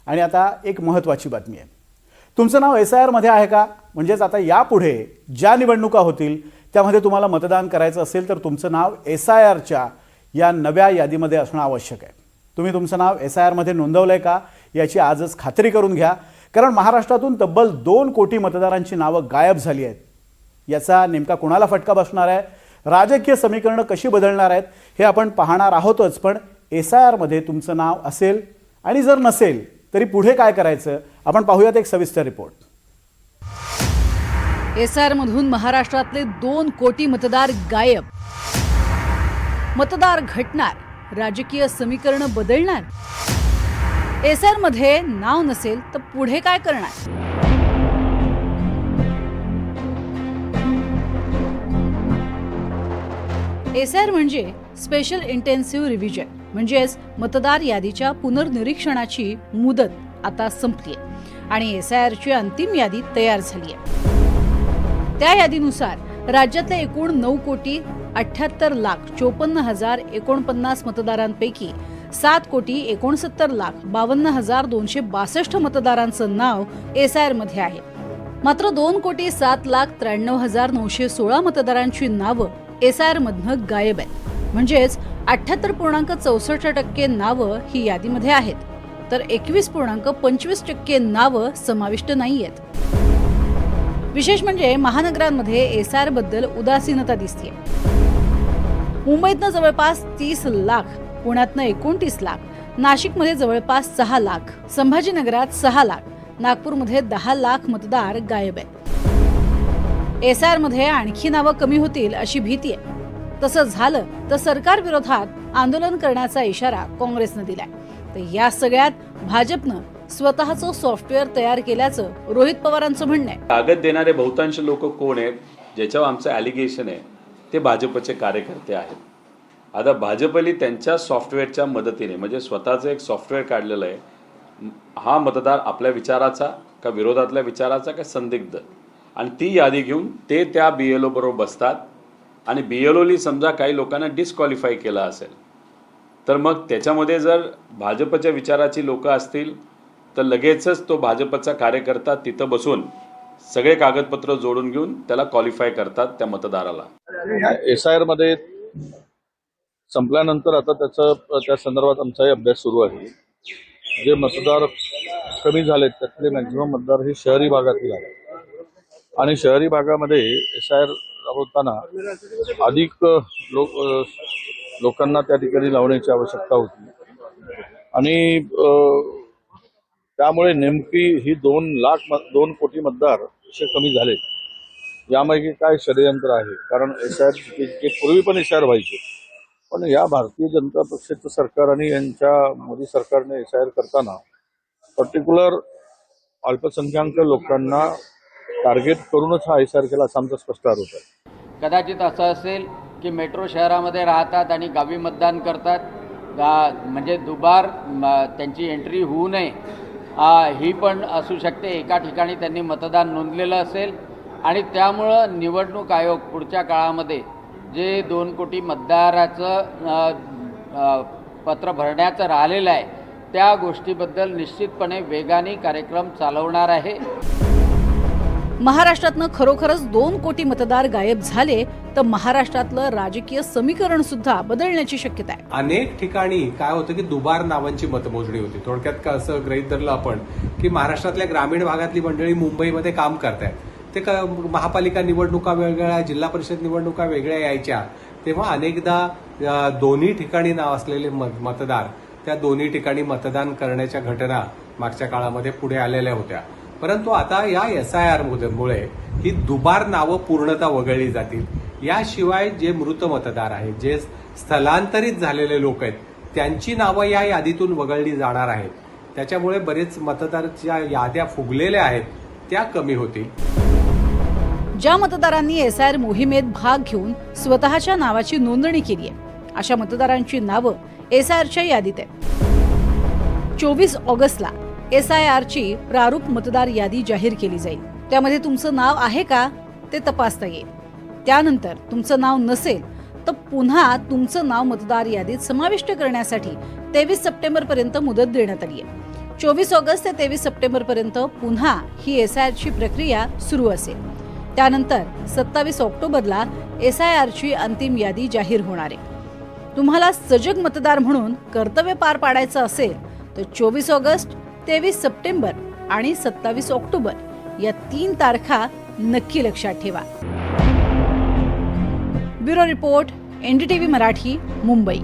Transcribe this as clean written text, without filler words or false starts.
आणि आता एक महत्त्वाची बातमी आहे. तुमचं नाव SIR मध्ये आहे का? म्हणजेच आता यापुढे ज्या निवडणुका होतील त्यामध्ये तुम्हाला मतदान करायचं असेल तर तुमचं नाव SIRच्या या नव्या यादीमध्ये असणं आवश्यक आहे. तुम्ही तुमचं नाव SIR मध्ये नोंदवलंय का याची आजच खात्री करून घ्या, कारण महाराष्ट्रातून तब्बल 2 कोटी मतदारांची नावं गायब झाली आहेत. याचा नेमका कोणाला फटका बसणार आहे, राजकीय समीकरणं कशी बदलणार आहेत हे आपण पाहणार आहोतच. पण SIR मध्ये तुमचं नाव असेल आणि जर नसेल तरी पुढे काय करायचं आपण पाहूयात एक सविस्तर रिपोर्ट. SIR मधून महाराष्ट्रातले 2 कोटी मतदार गायब. मतदार घटणार, राजकीय समीकरण बदलणार. SIR मध्ये नाव नसेल तर पुढे काय करणार? SIR म्हणजे स्पेशल इंटेन्सिव्ह रिव्हिजन, म्हणजेच मतदार यादीच्या पुनर्निरीक्षणाची मुदत आता संपली आहे आणि SIRची अंतिम यादी तयार झाली आहे. त्या यादीनुसार राज्यातल्या एकूण 9,78,54,049 मतदारांपैकी 7,69,52,262 मतदारांचं नाव SIR मध्ये आहे. मात्र 2,07,93,916 मतदारांची नावं SIR मधनं गायब आहेत. म्हणजेच 78.64% नावं ही यादीमध्ये आहेत, तर 21.25% नावं समाविष्ट नाहीयेत. विशेष म्हणजे महानगरांमध्ये SIR बद्दल उदासीनता दिसतेय. मुंबईतनं जवळपास 30 लाख, पुण्यातनं 29 लाख, नाशिकमध्ये जवळपास 6 लाख, संभाजीनगरात 6 लाख, नागपूरमध्ये 10 लाख मतदार गायब आहेत. SIR मध्ये आणखी नावं कमी होतील अशी भीती आहे. तसं झालं तर सरकार विरोधात आंदोलन करण्याचा इशारा काँग्रेसनं दिलाय. तर या सगळ्यात भाजपनं स्वतःचं सॉफ्टवेअर तयार केल्याचं रोहित पवारांचं म्हणणं आहे. कागद देणारे बहुतांश लोक कोण आहेत ज्याच्यावर आमचं ॲलिगेशन आहे ते भाजपचे कार्यकर्ते आहेत. आता भाजपने त्यांच्या सॉफ्टवेअरच्या मदतीने म्हणजे स्वतःचं एक सॉफ्टवेअर काढलेलं आहे. हा मतदार आपल्या विचाराचा का विरोधातल्या विचाराचा का संदिग्ध, आणि ती यादी घेऊन ते त्या BLO बरोबर बसतात आणि BLOनी समजा काही लोकांना डिस्क्वालिफाय केलं असेल तर मग त्याच्यामध्ये जर भाजपच्या विचाराची लोक असतील तर लगेचच तो भाजपचा कार्यकर्ता तिथं बसून सगळे कागदपत्र जोडून घेऊन त्याला क्वालिफाय करतात त्या मतदाराला. SIR मध्ये संपल्यानंतर आता त्या संदर्भात आमचाही अभ्यास सुरू आहे. जे मतदार कमी झालेत त्यातले मॅक्झिमम मतदार हे शहरी भागातील आहेत आणि शहरी भागामध्ये SIR राबवताना अधिक लोकांना त्या ठिकाणी लावण्याची आवश्यकता होती आणि त्यामुळे नेमकी ही 2 कोटी मतदार असे कमी झाले. यामागे काय षडयंत्र आहे? कारण SIR जे पूर्वी पण SIR व्हायचे, पण या भारतीय जनता पक्षाचं सरकार आणि यांच्या मोदी सरकारने SIR करताना पर्टिक्युलर अल्पसंख्याक लोकांना टार्गेट करूनच हा SIR केला असा आमचा स्पष्ट आरोप आहे. कदाचित असं असेल की मेट्रो शहरामध्ये राहतात आणि गावी मतदान करतात, म्हणजे दुबार त्यांची एंट्री होऊ नये ही पण असू शकते. एका ठिकाणी त्यांनी मतदान नोंदलेलं असेल आणि त्यामुळं निवडणूक आयोग पुढच्या काळामध्ये जे 2 कोटी मतदाराचं पत्र भरण्याचं राहिलेलं आहे त्या गोष्टीबद्दल निश्चितपणे वेगाने कार्यक्रम चालवणार आहे. महाराष्ट्रातनं खरोखरच 2 कोटी मतदार गायब झाले तर महाराष्ट्रातलं राजकीय समीकरण सुद्धा बदलण्याची शक्यता आहे. अनेक ठिकाणी काय होतं की दुबार नावांची मतमोजणी होती. थोडक्यात का असं गृहीत धरलं आपण की महाराष्ट्रातल्या ग्रामीण भागातली मंडळी मुंबईमध्ये काम करतायत, ते महापालिका निवडणुका वेगळ्या, जिल्हा परिषद निवडणुका वेगळ्या यायच्या, तेव्हा अनेकदा दोन्ही ठिकाणी नाव असलेले मतदार त्या दोन्ही ठिकाणी मतदान करण्याच्या घटना मागच्या काळामध्ये पुढे आलेल्या होत्या. परंतु आता या SIR मुळे ही दुबार नावं पूर्णतः वगळली जातील. याशिवाय जे मृत मतदार आहेत, जे स्थलांतरित झालेले लोक आहेत, त्यांची नावं या यादीतून वगळली जाणार आहेत. त्याच्यामुळे बरेच मतदारांच्या याद्या फुगलेल्या आहेत त्या कमी होतील. ज्या मतदारांनी SIR मोहिमेत भाग घेऊन स्वतःच्या नावाची नोंदणी केली आहे अशा मतदारांची नावं SIRच्या यादीत आहेत. 24 ऑगस्टला SIRची प्रारूप मतदार यादी जाहीर केली जाईल. त्यामध्ये तुमचं नाव आहे का ते तपासता येईल. त्यानंतर तुमचं नाव नसेल तर पुन्हा तुमचं नाव मतदार यादीत समाविष्ट करण्यासाठी 23 सप्टेंबर पर्यंत मुदत देण्यात आली आहे. 24 ऑगस्ट ते 23 सप्टेंबरपर्यंत पुन्हा ही SIRची प्रक्रिया सुरू असेल. त्यानंतर 27 ऑक्टोबरला SIRची अंतिम यादी जाहीर होणार आहे. तुम्हाला सजग मतदार म्हणून कर्तव्य पार पाडायचं असेल तर 24 ऑगस्ट, 23 सप्टेंबर आणि 27 ऑक्टोबर या 3 तारखा नक्की लक्षात ठेवा. Bureau report, NDTV Marathi, Mumbai.